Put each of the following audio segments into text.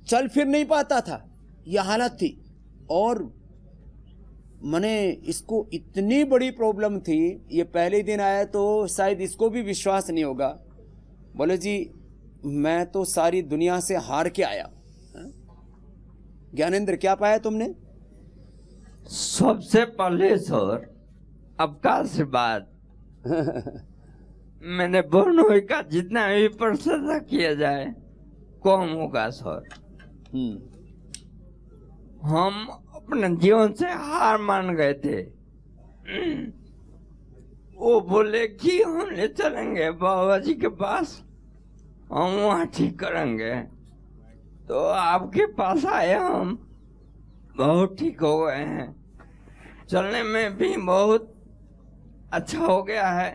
चल फिर नहीं पाता था, यह हालत थी। और मैंने इसको इतनी बड़ी प्रॉब्लम थी, ये पहले दिन आया तो शायद इसको भी विश्वास नहीं होगा। बोले जी मैं तो सारी दुनिया से हार के आया। ज्ञानेंद्र क्या पाया तुमने? सबसे पहले सर आपका आशीर्वाद। मैंने बहनोई का जितना भी प्रशंसा किया जाए कम होगा सर। हम अपने जीवन से हार मान गए थे। वो बोले कि हम ले चलेंगे बाबा जी के पास, हम वहाँ ठीक करेंगे। तो आपके पास आए, हम बहुत ठीक हो गए हैं। चलने में भी बहुत अच्छा हो गया है,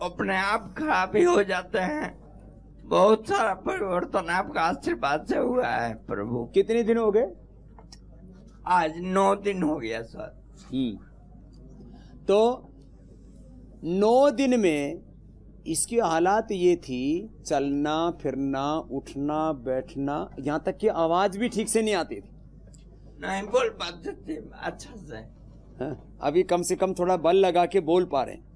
अपने आप खराब भी हो जाते हैं। बहुत सारा परिवर्तन आपका आशीर्वाद से हुआ है प्रभु। कितने दिन हो गए? आज 9 दिन हो गया सर। तो 9 दिन में इसकी हालात ये थी, चलना फिरना उठना बैठना, यहाँ तक कि आवाज भी ठीक से नहीं आती थी, नहीं बोल पाते थे अच्छा से। अभी कम से कम थोड़ा बल लगा के बोल पा रहे हैं।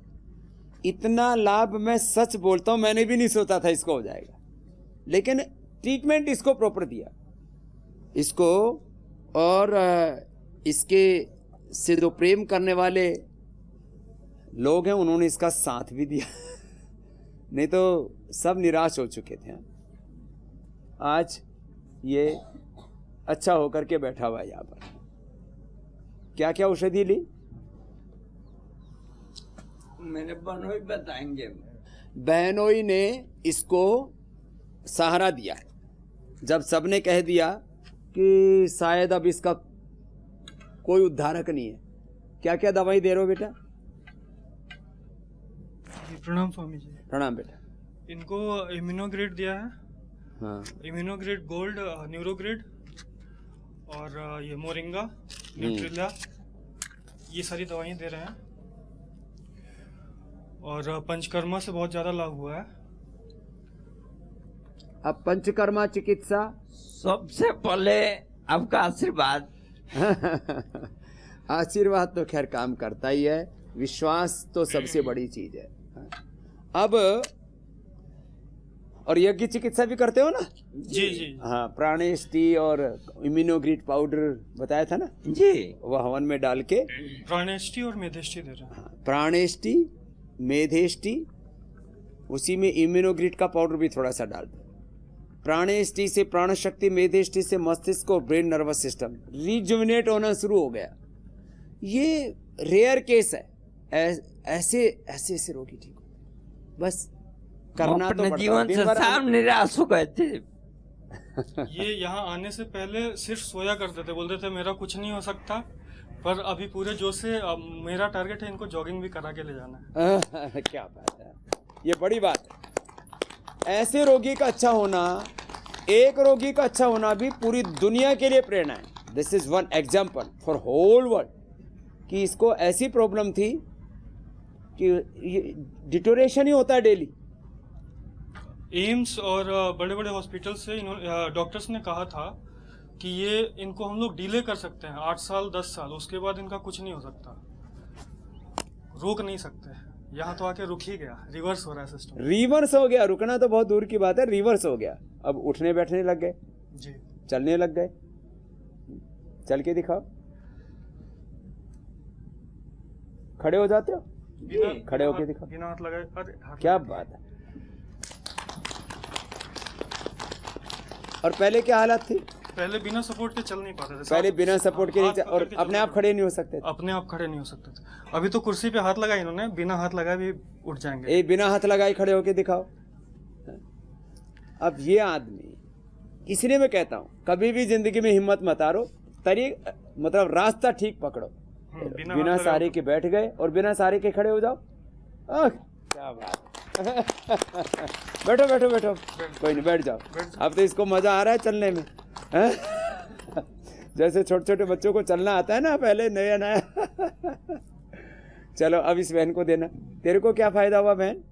इतना लाभ मैं सच बोलता हूँ, मैंने भी नहीं सोचा था इसको हो जाएगा, लेकिन ट्रीटमेंट इसको प्रॉपर दिया इसको। और इसके से जो प्रेम करने वाले लोग हैं उन्होंने इसका साथ भी दिया। नहीं तो सब निराश हो चुके थे। आज ये अच्छा होकर के बैठा हुआ है यहाँ पर। क्या क्या औषधि ली? मेरे बहनोई बताएंगे। बहनोई ने इसको सहारा दिया। जब सबने कह दिया कि शायद अब इसका कोई उद्धारक नहीं है, क्या क्या दवाई दे रहे हो बेटा? प्रणाम स्वामी जी। प्रणाम बेटा। इनको इम्यूनोग्रेड दिया है। हाँ, इम्यूनोग्रेड गोल्ड, न्यूरोग्रेड और ये मोरिंगा, न्यूट्रिला, ये सारी दवाइयाँ दे रहे हैं। और पंचकर्मा से बहुत ज़्यादा लाभ हुआ है। अब पंचकर्मा चिकित्सा सबसे पहले आपका आशीर्वाद। आशीर्वाद तो खैर काम करता ही है, विश्वास तो सबसे बड़ी चीज है। अब और यज्ञ चिकित्सा भी करते हो ना? जी जी। हाँ, प्राणेष्टि और इम्यूनोग्रेड पाउडर बताया था ना जी, वह हवन में डाल के। प्राणेष्टि और मेधेष्टि दे रहे हैं। हाँ, प्राणेष्टि मेधेष्टि, उसी में इम्यूनोग्रेड का पाउडर भी थोड़ा सा डाल दो। प्राणेष्टि से प्राण शक्ति, मेधेष्टि से मस्तिष्क और ब्रेन नर्वस सिस्टम रिजुविनेट होना शुरू हो गया। ये रेयर केस है, ऐसे ऐसे रोगी ठीक हो। बस करना तो अपने जीवन से सब निराश हो गए थे। ये यहाँ आने से पहले सिर्फ सोया करते थे, बोलते थे मेरा कुछ नहीं हो सकता, पर अभी पूरे जोश से मेरा टारगेट है इनको जॉगिंग भी करा के ले जाना है। क्या बात है, ये बड़ी बात है। ऐसे रोगी का अच्छा होना, एक रोगी का अच्छा होना भी पूरी दुनिया के लिए प्रेरणा है। This is one example for whole world कि इसको ऐसी प्रॉब्लम थी कि डिटोरेशन ही होता है डेली। एम्स और बड़े बड़े हॉस्पिटल से डॉक्टर्स ने कहा था कि ये इनको हम लोग डिले कर सकते हैं 8 साल 10 साल, उसके बाद इनका कुछ नहीं हो सकता, रोक नहीं सकते। यहाँ तो आके रुक ही गया, रिवर्स हो रहा है सिस्टम। रिवर्स हो गया, रुकना तो बहुत दूर की बात है, रिवर्स हो गया। अब उठने बैठने लग गए जी, चलने लग गए। चल के दिखाओ, खड़े हो जाते हो? खड़े होके दिखाओ। बिना हाथ लगाए। अरे क्या बात है। और पहले क्या हालत थी? पहले बिना सपोर्ट के चल नहीं पाते थे। पहले बिना सपोर्ट के नहीं और अपने आप खड़े नहीं हो सकते थे। अपने आप खड़े नहीं हो सकते थे। अभी तो कुर्सी पे हाथ लगाए इन्होंने, बिना हाथ लगाए भी उठ जाएंगे। ए, बिना हाथ लगाए खड़े होके दिखाओ। अब ये आदमी, इसलिए मैं कहता हूँ कभी भी जिंदगी में हिम्मत मत हारो, मतलब रास्ता ठीक पकड़ो। बिना सहारे के बैठ गए और बिना सहारे के खड़े हो जाओ। क्या बात। बैठो बैठो बैठो, कोई नहीं, बैठ जाओ। अब तो इसको मजा आ रहा है चलने में। जैसे छोटे छोटे बच्चों को चलना आता है ना पहले, नया नया। चलो अब इस बहन को देना। तेरे को क्या फायदा हुआ बहन?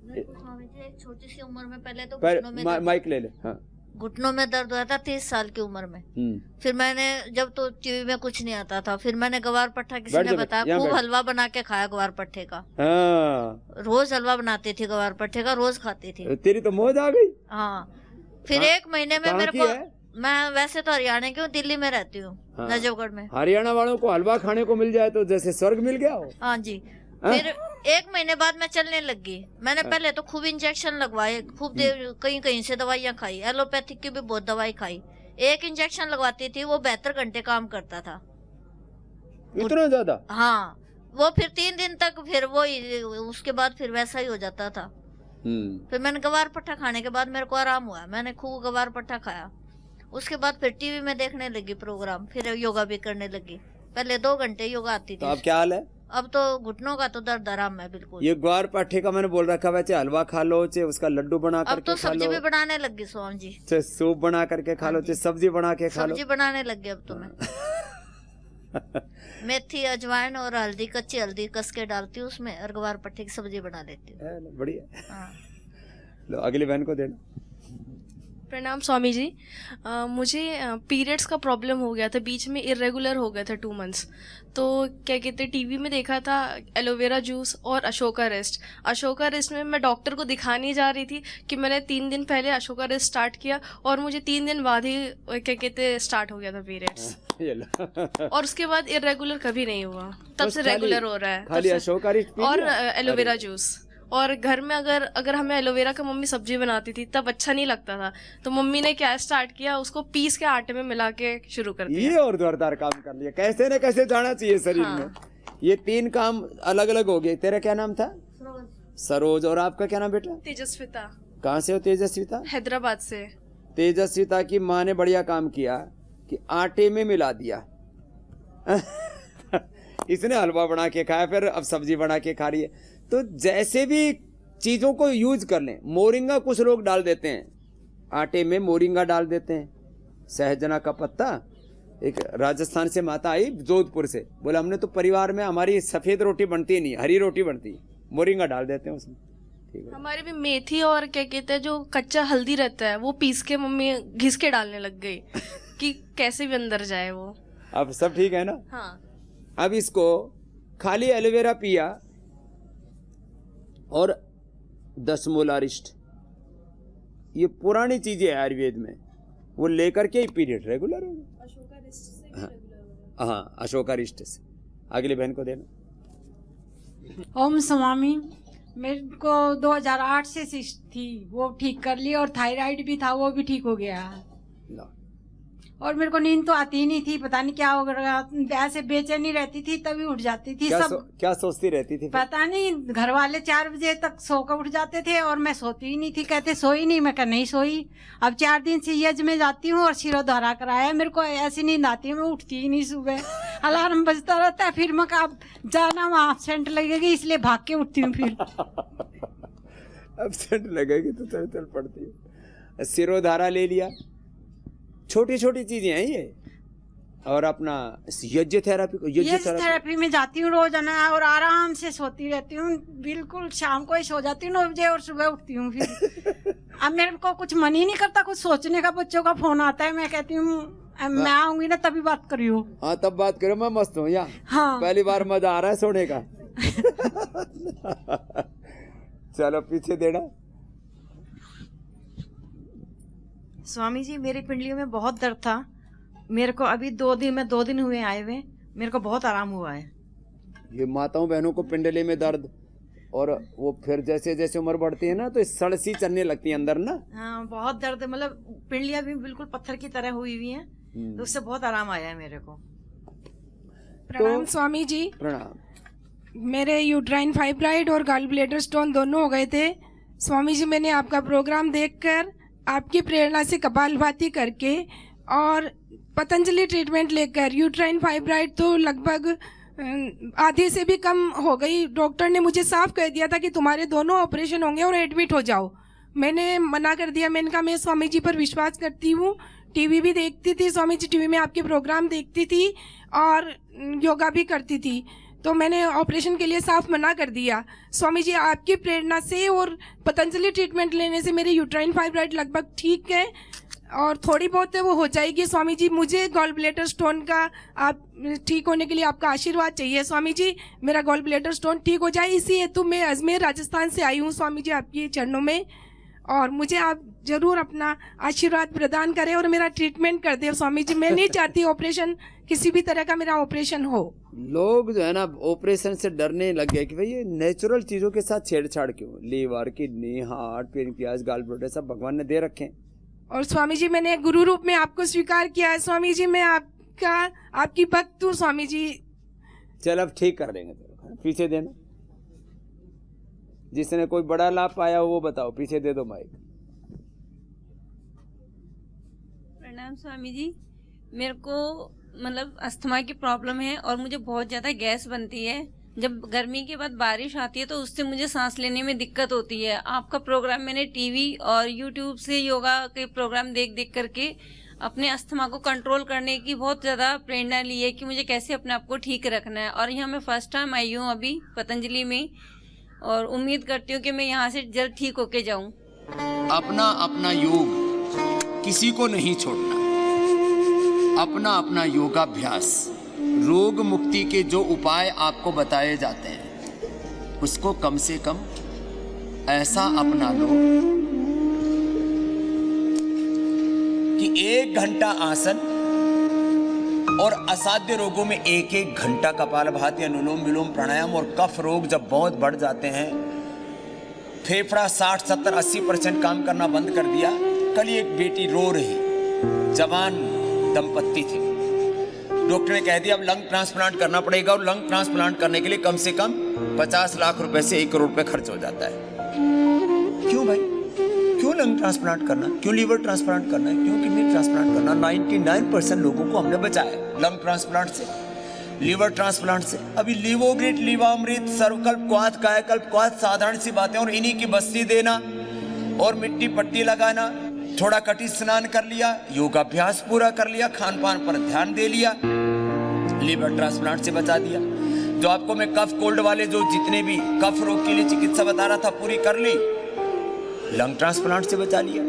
एक छोटी सी उम्र में पहले तो माइक ले ले। हाँ, घुटनों में दर्द हुआ था 30 साल की उम्र में। फिर मैंने जब तो टीवी में कुछ नहीं आता था, फिर मैंने गवार पट्टा किसी ने बताया, खूब हलवा बना के खाया गवार पट्टे का। रोज हलवा बनाती थी गवार पट्टे का, रोज खाती थी। तेरी तो मौज आ गई। हाँ, फिर 1 महीने में मेरे को, मैं वैसे तो हरियाणा की हूँ, दिल्ली में रहती हूँ, नजफगढ़ में। हरियाणा वालों को हलवा खाने को मिल जाए तो जैसे स्वर्ग मिल गया हो। हाँ जी। फिर 1 महीने बाद मैं चलने लग गई। मैंने पहले तो खूब इंजेक्शन लगवाए, खूब देर कहीं कहीं से दवाइयाँ खाई, एलोपैथिक की भी बहुत दवाई खाई। 1 इंजेक्शन लगवाती थी, वो 72 घंटे काम करता था। इतना ज्यादा? हाँ, वो फिर 3 दिन तक, फिर वो उसके बाद फिर वैसा ही हो जाता था। फिर मैंने गवार पट्टा खाने के बाद मेरे को आराम हुआ, मैंने खूब गवार पट्टा खाया। उसके बाद फिर टीवी में देखने लगी प्रोग्राम, फिर योगा भी करने लगी। पहले 2 घंटे योगा आती थी। तो अब क्या हाल है? अब तो घुटनों का तो दर्द आराम है बिल्कुल। ये ग्वार पाठे का मैंने बोल रखा है, चाहे हलवा खा लो, चाहे उसका लड्डू बना करके खा लो। अब तो सब्जी भी बनाने लग गई स्वामी जी। चाहे सूप बना करके खा लो, चाहे सब्जी बना के खा लो। सब्जी बनाने लग गई अब तो मैं। मेथी, अजवाइन और हल्दी, कच्ची हल्दी कस के डालती हूँ उसमें, और ग्वार पट्टे की सब्जी बना लेती हूँ। बढ़िया। लो अगली बहन को देना। प्रणाम स्वामी जी। मुझे पीरियड्स का प्रॉब्लम हो गया था, बीच में इरेगुलर हो गया था 2 मंथ्स। तो क्या कहते हैं, टीवी में देखा था एलोवेरा जूस और अशोका रेस्ट। अशोका रेस्ट में मैं डॉक्टर को दिखाने जा रही थी कि मैंने 3 दिन पहले अशोका रेस्ट स्टार्ट किया और मुझे 3 दिन बाद ही क्या कहते हैं स्टार्ट हो गया था पीरियड्स। और उसके बाद इरेगुलर कभी नहीं हुआ, तब से रेगुलर हो रहा है। खाली अशोका रेस्ट और एलोवेरा जूस। और घर में अगर हमें एलोवेरा का मम्मी सब्जी बनाती थी तब अच्छा नहीं लगता था, तो मम्मी ने क्या स्टार्ट किया, उसको पीस के आटे में मिला के शुरू कर दिया। ये और जोरदार काम कर लिया। कैसे न कैसे जाना चाहिए शरीर में। ये 3 काम अलग अलग हो गए। तेरा क्या नाम था? सरोज। और आपका क्या नाम बेटा? तेजस्विता। कहाँ से हो तेजस्विता? हैदराबाद से। तेजस्विता की माँ ने बढ़िया काम किया कि आटे में मिला दिया। इसने हलवा बना के खाया, फिर अब सब्जी बना के खा रही है। तो जैसे भी चीज़ों को यूज कर लें। मोरिंगा कुछ लोग डाल देते हैं, आटे में मोरिंगा डाल देते हैं, सहजना का पत्ता। एक राजस्थान से माता आई जोधपुर से, बोला हमने तो परिवार में हमारी सफ़ेद रोटी बनती नहीं, हरी रोटी बनती है, मोरिंगा डाल देते हैं उसमें। ठीक है। हमारे भी मेथी और क्या कहते हैं जो कच्चा हल्दी रहता है वो पीस के मम्मी घिस के डालने लग गई कि कैसे भी अंदर जाए वो। अब सब ठीक है ना? हाँ। अब इसको खाली एलोवेरा पिया और 10 मोल अरिष्ट, ये पुरानी चीजें है आयुर्वेद में, वो लेकर के ही पीरियड रेगुलर हो गया। अशोका रिस्ट से हाँ, अशोका रिस्ट से। अगली बहन को देना। ओम स्वामी। मेरे को 2008 से सिस्ट थी, वो ठीक कर ली, और थायराइड भी था, वो भी ठीक हो गया। और मेरे को नींद तो आती ही नहीं थी, पता नहीं क्या हो गया, ऐसे बेचैनी रहती थी, तभी उठ जाती थी। क्या सोचती रहती थी? पता नहीं, घर वाले 4 बजे तक सोकर उठ जाते थे और मैं सोती ही नहीं थी। कहते सोई नहीं, मैं कहा नहीं सोई। अब 4 दिन से यज में जाती हूँ और शिरोधारा कराया, मेरे को ऐसी नींद आती है, मैं उठती ही नहीं। सुबह अलार्म बजता रहता है, फिर मैं कहा अब जाना वहाँ एब्सेंट लगेगी, इसलिए भाग के उठती हूँ। फिर एब्सेंट लगेगी तो चल पड़ती है। शिरोधारा ले लिया, छोटी छोटी चीजें हैं ये। और अपना यज्ञ थेरेपी में जाती हूँ रोजाना, और आराम से सोती रहती हूँ, बिल्कुल शाम को ही सो जाती हूँ 9 बजे और सुबह उठती हूँ। फिर अब मेरे को कुछ मन ही नहीं करता कुछ सोचने का। बच्चों का फोन आता है, मैं कहती हूँ मैं आऊंगी ना तभी बात करियो। हाँ तब बात करो, मैं मस्त हूँ यहाँ। हाँ, पहली बार मजा आ रहा है सोने का। चलो पीछे देना। स्वामी जी, मेरी पिंडलियों में बहुत दर्द था, मेरे को अभी 2 दिन हुए आए हुए, मेरे को बहुत आराम हुआ है। ये माताओं बहनों को पिंडली में दर्द, और वो फिर जैसे जैसे उम्र बढ़ती है ना तो सड़ सी चलने लगती है अंदर ना। हाँ, बहुत दर्द, मतलब पिंडलियां भी बिल्कुल पत्थर की तरह हुई हुई हैं, तो उससे बहुत आराम आया है मेरे को। प्रणाम स्वामी जी। प्रणाम। मेरे यूट्राइन फाइब्राइड और गॉल ब्लैडर स्टोन दोनों हो गए थे स्वामी जी। मैंने आपका प्रोग्राम देखकर, आपकी प्रेरणा से कपालभाति करके और पतंजलि ट्रीटमेंट लेकर यूट्राइन फाइब्राइड तो लगभग आधे से भी कम हो गई। डॉक्टर ने मुझे साफ कह दिया था कि तुम्हारे दोनों ऑपरेशन होंगे और एडमिट हो जाओ। मैंने मना कर दिया। मैंने कहा मैं स्वामी जी पर विश्वास करती हूँ, टीवी भी देखती थी स्वामी जी, टीवी में आपके प्रोग्राम देखती थी और योगा भी करती थी, तो मैंने ऑपरेशन के लिए साफ मना कर दिया। स्वामी जी आपकी प्रेरणा से और पतंजलि ट्रीटमेंट लेने से मेरे यूट्राइन फाइब्राइड लगभग ठीक है। और थोड़ी बहुत वो हो जाएगी स्वामी जी। मुझे गॉल ब्लैडर स्टोन का आप ठीक होने के लिए आपका आशीर्वाद चाहिए स्वामी जी। मेरा गॉल ब्लैडर स्टोन ठीक हो जाए, इसी हेतु मैं अजमेर राजस्थान से आई हूँ स्वामी जी आपके चरणों में, और मुझे आप जरूर अपना आशीर्वाद प्रदान करें और मेरा ट्रीटमेंट कर दें स्वामी जी। मैं नहीं चाहती ऑपरेशन, किसी भी तरह का मेरा ऑपरेशन हो। लोग जो है ना ऑपरेशन से डरने लग गए कि भाई ये नेचुरल चीज़ों के साथ छेड़छाड़ क्यों। Liver, kidney, heart, pancreas, gall bladder सब भगवान ने दे रखे हैं। और स्वामी जी मैंने गुरु रूप में आपको स्वीकार किया है स्वामी जी। मैं आपकी भक्त हूँ स्वामी जी। चल अब ठीक कर देंगे तेरे, पीछे देना। जिसने कोई बड़ा लाभ पाया हो वो बताओ, पीछे दे दो माइक। प्रणाम स्वामी जी। मेरे को मतलब अस्थमा की प्रॉब्लम है और मुझे बहुत ज़्यादा गैस बनती है। जब गर्मी के बाद बारिश आती है तो उससे मुझे सांस लेने में दिक्कत होती है। आपका प्रोग्राम मैंने टीवी और यूट्यूब से योगा के प्रोग्राम देख देख करके अपने अस्थमा को कंट्रोल करने की बहुत ज़्यादा प्रेरणा ली है कि मुझे कैसे अपने आप को ठीक रखना है। और यहाँ मैं फर्स्ट टाइम आई हूँ अभी पतंजलि में, और उम्मीद करती हूँ कि मैं यहाँ से जल्द ठीक होके जाऊँ। अपना अपना योग किसी को नहीं छोड़ना, अपना अपना योगाभ्यास। रोग मुक्ति के जो उपाय आपको बताए जाते हैं उसको कम से कम ऐसा अपना लो कि 1 घंटा आसन, और असाध्य रोगों में 1-1 घंटा कपालभाति, अनुलोम विलोम, प्राणायाम। और कफ रोग जब बहुत बढ़ जाते हैं, फेफड़ा 60, 70, 80% काम करना बंद कर दिया। कल एक बेटी रो रही, जवान दंपत्ति थी, डॉक्टर ने कह दिया अब लंग ट्रांसप्लांट करना पड़ेगा, और लंग ट्रांसप्लांट करने के लिए कम से कम 50 लाख रुपए से 1 करोड़ रुपए खर्च हो जाता है। क्यों भाई, क्यों लंग ट्रांसप्लांट करना, क्यों लीवर ट्रांसप्लांट करना है, क्यों किडनी ट्रांसप्लांट करना। 99% लोगों को हमने बचाया लंग ट्रांसप्लांट से, लीवर ट्रांसप्लांट से। अभी लिवोग्रिड, लीवामृत, सर्वकल्प क्वाथ, कायाकल्प क्वाथ साधारण सी बातें, और इन्हीं की बस्ती देना और मिट्टी पट्टी लगाना, थोड़ा कटी स्नान कर लिया, योगाभ्यास पूरा कर लिया, खान पान पर ध्यान दे लिया, लीवर ट्रांसप्लांट से बचा दिया। जो आपको मैं कफ कोल्ड वाले जो जितने भी कफ रोग के लिए चिकित्सा बता रहा था पूरी कर ली, लंग ट्रांसप्लांट से बचा लिया।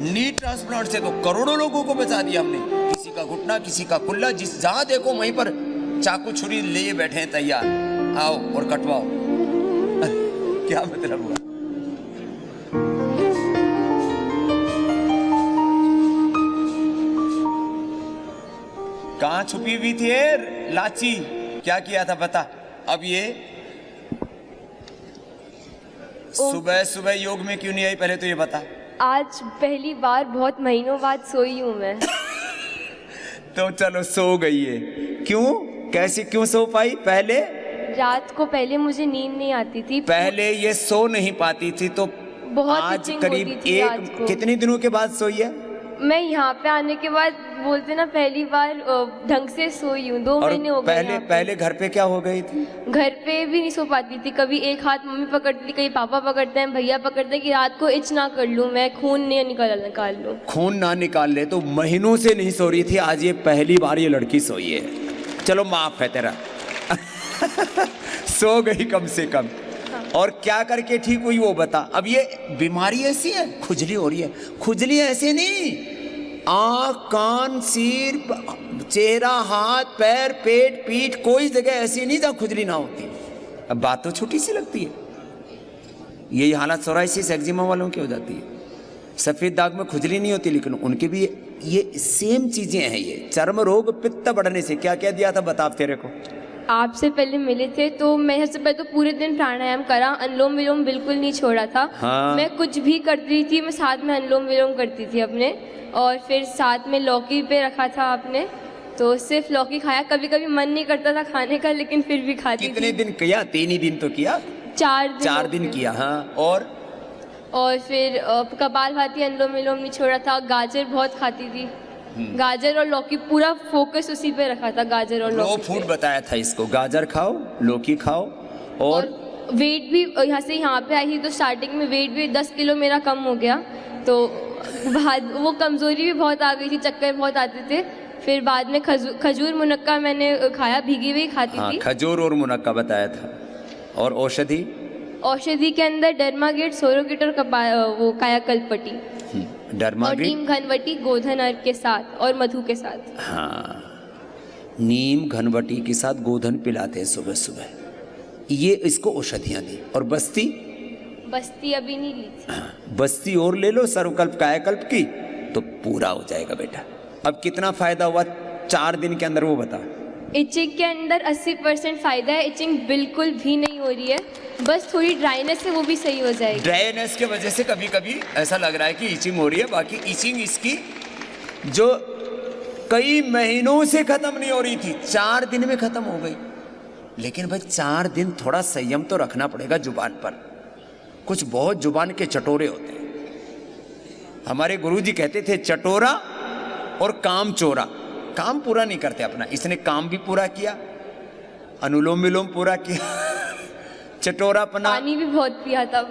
नी ट्रांसप्लांट से तो करोड़ों लोगों को बचा दिया हमने। किसी का घुटना, किसी का कुल्ला, जिस जहां देखो वहीं पर चाकू छुरी लिए बैठे हैं तैयार, आओ और कटवाओ। क्या मतलब हुआ। कहां छुपी हुई थी लाची, क्या किया था बता। अब ये सुबह सुबह योग में क्यों नहीं आई, पहले तो ये बता। आज पहली बार बहुत महीनों बाद सोई हूँ मैं। तो चलो सो गई है, क्यों, कैसे, क्यों सो पाई। पहले रात को पहले मुझे नींद नहीं आती थी, पहले ये सो नहीं पाती थी, तो बहुत आज itching करीब होती थी रात को। कितने दिनों के बाद सोई है। मैं यहाँ पे आने के बाद बोलते ना पहली बार ढंग से सोई हूँ। 2 महीने हो गए। पहले घर पे क्या हो गई थी। घर पे भी नहीं सो पाती थी, कभी एक हाथ मम्मी पकड़ती थी, कभी पापा पकड़ते हैं, भैया पकड़ते हैं कि रात को इच ना कर लूँ मैं, खून नहीं निकाल लूँ, खून ना निकाल ले। तो महीनों से नहीं सो रही थी, आज ये पहली बार ये लड़की सोई है। चलो माफ है तेरा। सो गई कम से कम। और क्या करके ठीक हुई वो बता। अब ये बीमारी ऐसी है, खुजली हो रही है, खुजली ऐसे नहीं, आँख, कान, सिर, चेहरा, हाथ, पैर, पेट, पीठ, कोई जगह ऐसी नहीं जहाँ खुजली ना होती। अब बात तो छोटी सी लगती है, यही हालत सोराइसिस एक्जिमा वालों की हो जाती है। सफ़ेद दाग में खुजली नहीं होती, लेकिन उनके भी ये सेम चीज़ें हैं। ये चर्म रोग, पित्त बढ़ने से क्या क्या दिया था बता तेरे को। आपसे पहले मिले थे तो मैं सबसे पहले तो पूरे दिन प्राणायाम करा, अनुलोम विलोम बिल्कुल नहीं छोड़ा था। हाँ। मैं कुछ भी करती थी, मैं साथ में अनुलोम विलोम करती थी अपने, और फिर साथ में लौकी पे रखा था आपने, तो सिर्फ लौकी खाया। कभी कभी मन नहीं करता था खाने का, लेकिन फिर भी खाती थी। कितने दिन किया, 3 ही दिन तो किया, 4 दिन किया। हाँ, और फिर कपालभाति, अनुलोम विलोम नहीं छोड़ा था। गाजर बहुत खाती थी, गाजर और लौकी, पूरा फोकस उसी पे रखा था, गाजर और लौकी। 2 फूड बताया था इसको, गाजर खाओ, लौकी खाओ। और वेट भी यहाँ से यहाँ पे आई थी तो स्टार्टिंग में वेट भी 10 किलो मेरा कम हो गया, तो बाद वो कमज़ोरी भी बहुत आ गई थी, चक्कर बहुत आते थे। फिर बाद में खजूर मुनक्का मैंने खाया, भीगी हुई खाती थी। खजूर और मुनक्का बताया था। और औषधि के अंदर डर्मागेट, सोरोगेट और वो कायाकल्प पट्टी। और नीम घनवटी गोधन अर्क के साथ और मधु के साथ। हाँ, नीम घनवटी के साथ गोधन पिलाते हैं सुबह सुबह, ये इसको औषधियाँ दी। और बस्ती अभी नहीं ली थी। हाँ, बस्ती और ले लो सर्वकल्प कायाकल्प की, तो पूरा हो जाएगा बेटा। अब कितना फायदा हुआ 4 दिन के अंदर वो बता। इचिंग के अंदर 80% फायदा है, इचिंग बिल्कुल भी नहीं हो रही है, बस थोड़ी ड्राइनेस है वो भी सही हो जाएगी। ड्राइनेस के वजह से कभी कभी ऐसा लग रहा है कि इचिंग हो रही है, बाकी इचिंग इसकी जो कई महीनों से खत्म नहीं हो रही थी 4 दिन में खत्म हो गई। लेकिन भाई 4 दिन थोड़ा संयम तो रखना पड़ेगा जुबान पर। कुछ बहुत जुबान के चटोरे होते हैं। हमारे गुरुजी कहते थे चटोरा और काम चोरा, काम पूरा नहीं करते अपना। इसने काम भी पूरा किया, अनुलोम विलोम पूरा किया, चटोरापना। पानी भी बहुत पिया था,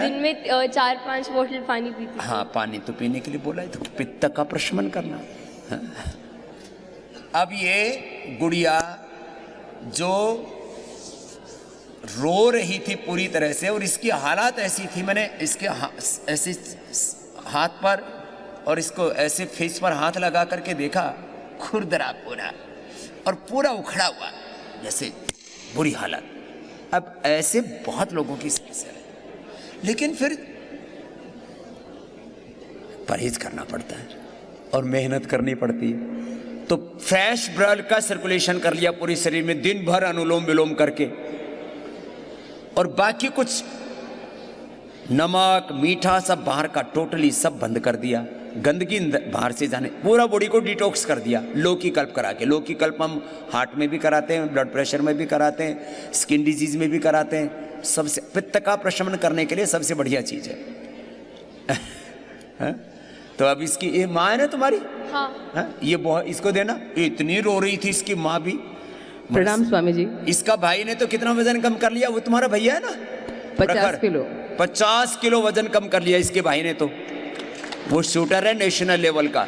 दिन में 4-5 बोतल पानी पीती। हाँ, पानी तो पीने के लिए बोला है, तो पित्त का प्रशमन करना। हाँ। अब ये गुड़िया जो रो रही थी पूरी तरह से, और इसकी हालात ऐसी थी, मैंने इसके ऐसे हाथ पर और इसको ऐसे फेस पर हाथ लगा करके देखा, खुरदरा पूरा और पूरा उखड़ा हुआ, जैसे बुरी हालत। अब ऐसे बहुत लोगों की समस्या है, लेकिन फिर परहेज करना पड़ता है और मेहनत करनी पड़ती है। तो फ्रेश ब्लड का सर्कुलेशन कर लिया पूरे शरीर में, दिन भर अनुलोम विलोम करके, और बाकी कुछ नमक मीठा सब बाहर का टोटली सब बंद कर दिया, गंदगी बाहर से जाने, पूरा बॉडी को डिटॉक्स कर दिया। लौकी कल्प करा के, लौकी कल्प हम हार्ट में भी कराते हैं, ब्लड प्रेशर में भी कराते हैं, स्किन डिजीज में भी कराते हैं। सबसे पित्त का प्रशमन करने के लिए सबसे बढ़िया चीज है। तो अब इसकी ये माँ है ना तुम्हारी, हाँ? ये बहुत इसको देना। इतनी रो रही थी इसकी माँ भी। प्रणाम स्वामी जी। इसका भाई ने तो कितना वजन कम कर लिया, वो तुम्हारा भैया है ना, 50 किलो। 50 किलो वजन कम कर लिया इसके भाई ने, तो वो शूटर है नेशनल लेवल का,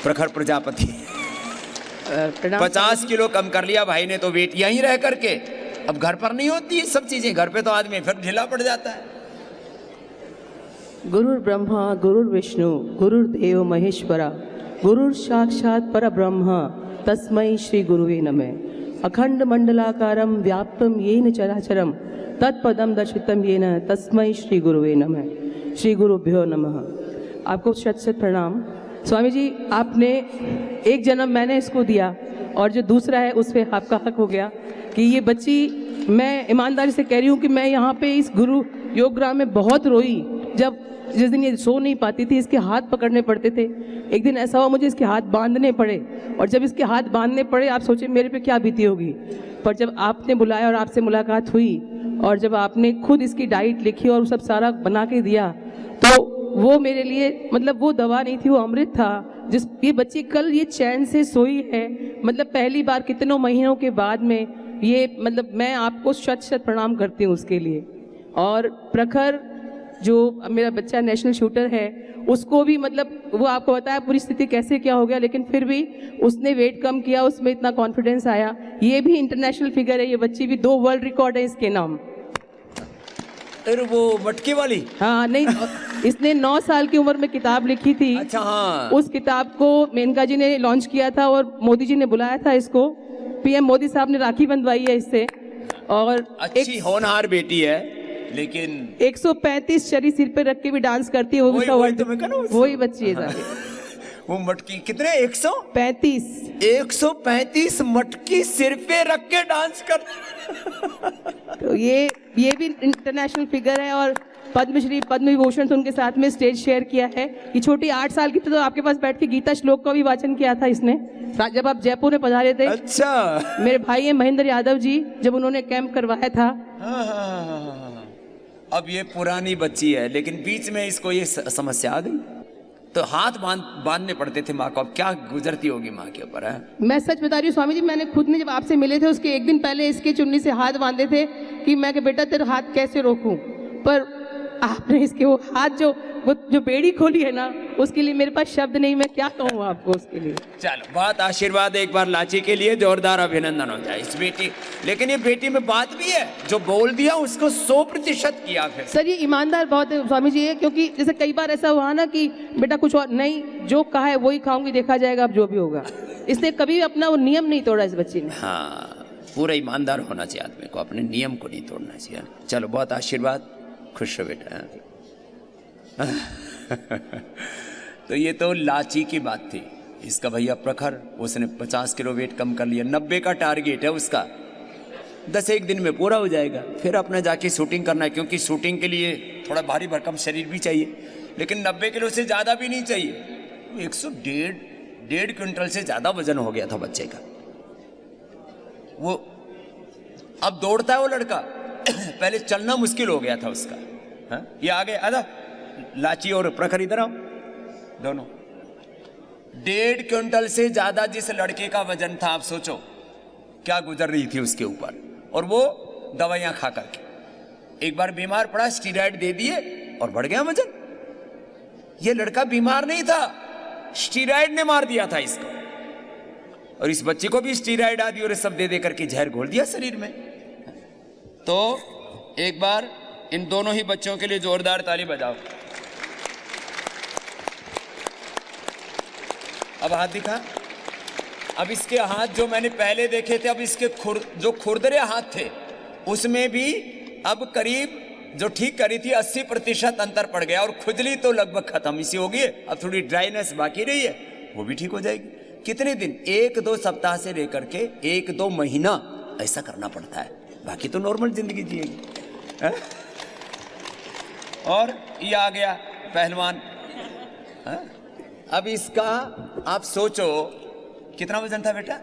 प्रखर प्रजापति। 50 किलो कम कर लिया भाई ने तो वेट, यहीं रह करके। अब घर पर नहीं होती है सब चीजें, घर पे तो आदमी फिर ढीला पड़ जाता है। गुरुर् ब्रह्मा गुरुर्विष्णु गुरुर्देव महेश्वरा गुरुर् साक्षात् परब्रह्म तस्मै श्री गुरुवे नमः। अखंड मंडलाकारं व्याप्तं येन चराचरं तत्पदं दर्शितं येन तस्मै श्री गुरुवे नमः। श्री गुरुभ्यो नमः। आपको शत शत प्रणाम। स्वामी जी, आपने एक जन्म मैंने इसको दिया और जो दूसरा है उस पर आपका हक हो गया कि ये बच्ची, मैं ईमानदारी से कह रही हूँ कि मैं यहाँ पे इस गुरु योग ग्राम में बहुत रोई। जिस दिन ये सो नहीं पाती थी, इसके हाथ पकड़ने पड़ते थे। एक दिन ऐसा हुआ मुझे इसके हाथ बांधने पड़े, और जब इसके हाथ बांधने पड़े, आप सोचिए मेरे पे क्या बीती होगी। पर जब आपने बुलाया और आपसे मुलाकात हुई, और जब आपने खुद इसकी डाइट लिखी और सब सारा बना के दिया, तो वो मेरे लिए मतलब वो दवा नहीं थी, वो अमृत था। जिस ये बच्ची कल ये चैन से सोई है, मतलब पहली बार कितनों महीनों के बाद में ये, मतलब मैं आपको शत शत प्रणाम करती हूँ उसके लिए। और प्रखर जो मेरा बच्चा नेशनल शूटर है, उसको भी मतलब वो आपको बताया पूरी स्थिति कैसे क्या हो गया, लेकिन फिर भी उसने वेट कम किया, उसमें इतना कॉन्फिडेंस आया। ये भी इंटरनेशनल फिगर है, ये बच्ची भी 2 वर्ल्ड रिकॉर्ड है इसके नाम। अरे वो मटकी वाली? हाँ, नहीं, इसने 9 साल की उम्र में किताब लिखी थी। अच्छा, हाँ। उस किताब को मेनका जी ने लॉन्च किया था और मोदी जी ने बुलाया था इसको। पीएम मोदी साहब ने राखी बंधवाई है इससे। और अच्छी होनहार बेटी है, लेकिन 135 शरीर सिर पे रख के भी डांस करती है, वो भी वही बच्ची है सारी। वो मटकी कितने 135 मटकी सिर पे रख के डांस कर। तो ये भी इंटरनेशनल फिगर है, और पद्मश्री पद्म विभूषण तो उनके साथ में स्टेज शेयर किया है। ये छोटी 8 साल की थी तो आपके पास बैठ के गीता श्लोक का भी वाचन किया था इसने, जब आप जयपुर में पधारे थे। अच्छा। मेरे भाई है महेंद्र यादव जी, जब उन्होंने कैंप करवाया था। अब ये पुरानी बच्ची है, लेकिन बीच में इसको ये समस्या आ गई, तो हाथ बांधने पड़ते थे माँ को। अब क्या गुजरती होगी माँ के ऊपर है। मैं सच बता रही हूँ स्वामी जी, मैंने खुद ने जब आपसे मिले थे उसके एक दिन पहले इसके चुन्नी से हाथ बांधे थे कि मैं कि बेटा तेरा हाथ कैसे रोकूं, पर आपने इसके वो हाथ जो बेड़ी खोली है ना, उसके लिए मेरे पास शब्द नहीं, मैं क्या कहूँ आपको उसके लिए। चलो बहुत आशीर्वाद एक बार लाची के लिए, जोरदार अभिनंदन हो जाए इस बेटी। लेकिन ये बेटी में बात भी है, जो बोल दिया उसको 100% किया। फिर सर ये ईमानदार बहुत है स्वामी जी, है क्योंकि जैसे कई बार ऐसा हुआ ना कि बेटा कुछ और नहीं, जो कहा है वही खाऊंगी, देखा जाएगा अब जो भी होगा, इसलिए कभी अपना वो नियम नहीं तोड़ा इस बच्ची ने। हाँ, पूरा ईमानदार होना चाहिए आदमी को, अपने नियम को नहीं तोड़ना चाहिए। चलो बहुत आशीर्वाद, खुश हो बेटा। तो ये तो लाची की बात थी। इसका भैया प्रखर, उसने 50 किलो वेट कम कर लिया, 90 का टारगेट है उसका, 10 दिन में पूरा हो जाएगा। फिर अपना जाके शूटिंग करना है, क्योंकि शूटिंग के लिए थोड़ा भारी भरकम शरीर भी चाहिए, लेकिन 90 किलो से ज़्यादा भी नहीं चाहिए। 101.5 क्विंटल से ज़्यादा वजन हो गया था बच्चे का। वो अब दौड़ता है वो लड़का, पहले चलना मुश्किल हो गया था उसका। हाँ? ये आगे आधा लाची और प्रखर इधर आओ दोनों। 1.5 क्विंटल से ज्यादा जिस लड़के का वजन था, आप सोचो क्या गुजर रही थी उसके ऊपर, और वो दवाइयां खा करके। एक बार बीमार पड़ा, स्टीरॉयड दे दिए और बढ़ गया वजन। ये लड़का बीमार नहीं था, स्टीरॉयड ने मार दिया था इसको, और इस बच्चे को भी स्टीरॉयड आदि और सब दे दे करके जहर घोल दिया शरीर में। तो एक बार इन दोनों ही बच्चों के लिए जोरदार ताली बजाओ। अब हाथ दिखा। अब इसके हाथ जो मैंने पहले देखे थे, अब इसके जो खुरदरे हाथ थे उसमें भी अब करीब जो ठीक करी थी 80% अंतर पड़ गया, और खुजली तो लगभग खत्म इसी हो गई। अब थोड़ी ड्राइनेस बाकी रही है, वो भी ठीक हो जाएगी। कितने दिन? 1-2 सप्ताह से लेकर के 1-2 महीना ऐसा करना पड़ता है, बाकी तो नॉर्मल जिंदगी जिएगी। और ये आ गया पहलवान। अब इसका आप सोचो कितना वजन था बेटा?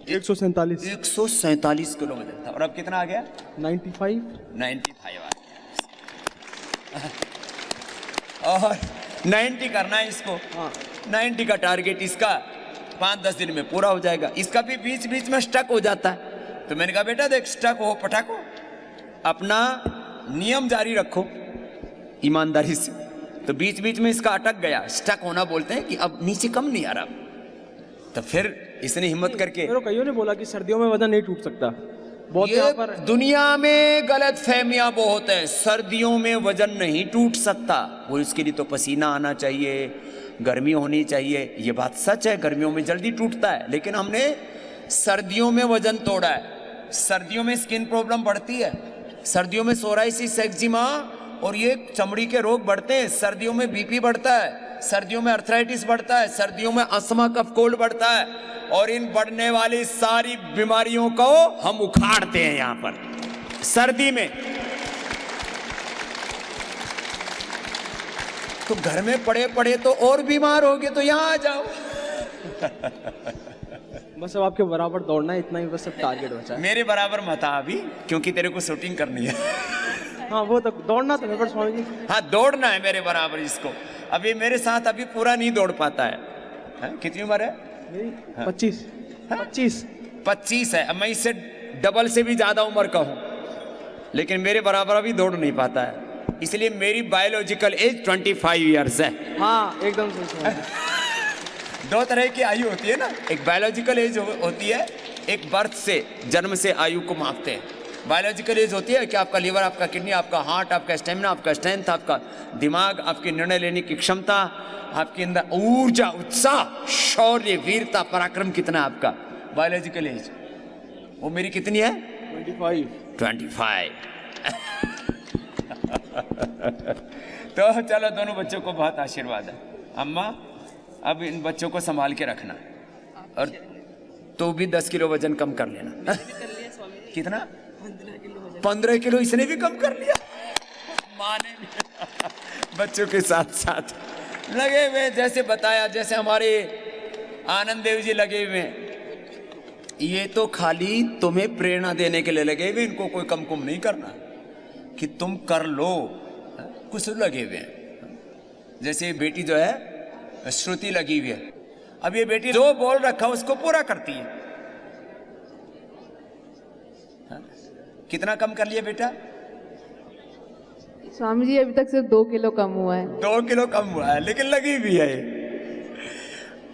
147 किलो वजन था, और अब कितना आ गया? 95 आ गया। और 90 करना है इसको। 90 का टारगेट इसका 5-10 दिन में पूरा हो जाएगा। इसका भी बीच बीच में स्टक हो जाता है, तो मैंने कहा बेटा देख, स्टक हो पटाको, अपना नियम जारी रखो ईमानदारी से। तो बीच बीच में इसका अटक गया, स्टक होना बोलते हैं कि अब नीचे कम नहीं आ रहा। तो फिर इसने हिम्मत करके, कईयों ने बोला कि सर्दियों में वजन नहीं टूट सकता, बहुत ये पर दुनिया में गलत फहमियां बहुत है। सर्दियों में वजन नहीं टूट सकता, वो इसके लिए तो पसीना आना चाहिए, गर्मी होनी चाहिए। ये बात सच है, गर्मियों में जल्दी टूटता है, लेकिन हमने सर्दियों में वजन तोड़ा है। सर्दियों में स्किन प्रॉब्लम बढ़ती है, सर्दियों में सोराइसिस, एक्जिमा और ये चमड़ी के रोग बढ़ते हैं। सर्दियों में बीपी बढ़ता है, सर्दियों में अर्थराइटिस बढ़ता है, सर्दियों में अस्थमा, कफ, कोल्ड बढ़ता है, और इन बढ़ने वाली सारी बीमारियों को हम उखाड़ते हैं यहां पर सर्दी में। तो घर में पड़े पड़े तो और बीमार हो गए, तो यहां आ जाओ। बस अब आपके बराबर दौड़ना है, इतना ही बस अब टारगेट बचा है। मेरे बराबर मत आ अभी, क्योंकि तेरे को शूटिंग करनी है। हाँ वो तो दौड़ना तो है स्वामी जी। हाँ दौड़ना है मेरे बराबर इसको। अभी मेरे साथ अभी पूरा नहीं दौड़ पाता है। कितनी उम्र है? 25 है। अब मैं इससे डबल से भी ज्यादा उम्र का हूं, लेकिन मेरे बराबर अभी दौड़ नहीं पाता है, इसलिए मेरी बायोलॉजिकल एज 25 ईयर्स है। हाँ एकदम सही। 2 तरह की आयु होती है ना, एक बायोलॉजिकल एज होती है, एक बर्थ से, जन्म से आयु को मापते हैं। बायोलॉजिकल एज होती है कि आपका लीवर, आपका किडनी, आपका हार्ट, आपका स्टेमिना, आपका स्ट्रेंथ, आपका दिमाग, आपकी निर्णय लेने की क्षमता, आपके अंदर ऊर्जा, उत्साह, शौर्य, वीरता, पराक्रम कितना है आपका बायोलॉजिकल एज। वो मेरी कितनी है? 25। तो चलो, दोनों बच्चों को बहुत आशीर्वाद है। अम्मा अब इन बच्चों को संभाल के रखना, और तो भी 10 किलो वजन कम कर लेना। कितना? 15 किलो इसने भी कम कर लिया। माँ ने भी बच्चों के साथ साथ लगे हुए, जैसे बताया, जैसे हमारे आनंद देव जी लगे हुए। ये तो खाली तुम्हें प्रेरणा देने के लिए लगे हुए, इनको कोई कम कुम नहीं करना कि तुम कर लो, कुछ लगे हुए हैं। जैसे बेटी जो है श्रुति लगी हुई है, अब ये बेटी जो बोल रखा उसको पूरा करती है। कितना कम कर लिया बेटा? स्वामी जी अभी तक सिर्फ 2 किलो कम हुआ है। 2 किलो कम हुआ है, लेकिन लगी भी है।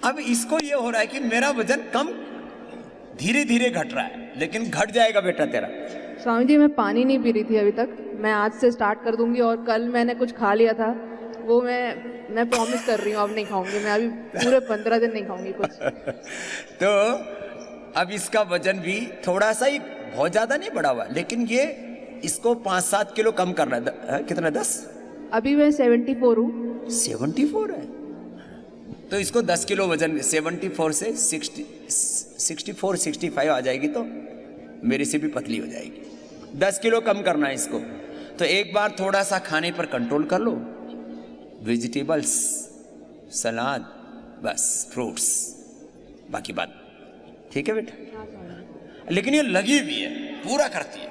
अब इसको ये हो रहा है कि मेरा वजन कम धीरे धीरे घट रहा है, लेकिन घट जाएगा बेटा तेरा। स्वामी जी मैं पानी नहीं पी रही थी अभी तक, मैं आज से स्टार्ट कर दूंगी। और कल मैंने कुछ खा लिया था, वो मैं प्रॉमिस कर रही हूँ अब नहीं खाऊंगी। मैं अभी पूरे 15 दिन नहीं खाऊंगी कुछ। तो अब इसका वजन भी थोड़ा सा ही, बहुत ज्यादा नहीं बढ़ा हुआ, लेकिन ये इसको 5-7 किलो कम करना है। कितना 10? अभी मैं 74 हूँ। 74 है तो इसको 10 किलो वजन 74 से 64-65 आ जाएगी तो मेरे से भी पतली हो जाएगी। 10 किलो कम करना है इसको। तो एक बार थोड़ा सा खाने पर कंट्रोल कर लो, वेजिटेबल्स, सलाद, बस फ्रूट्स, बाकी बात ठीक है बेटा। लेकिन ये लगी भी है, पूरा करती है।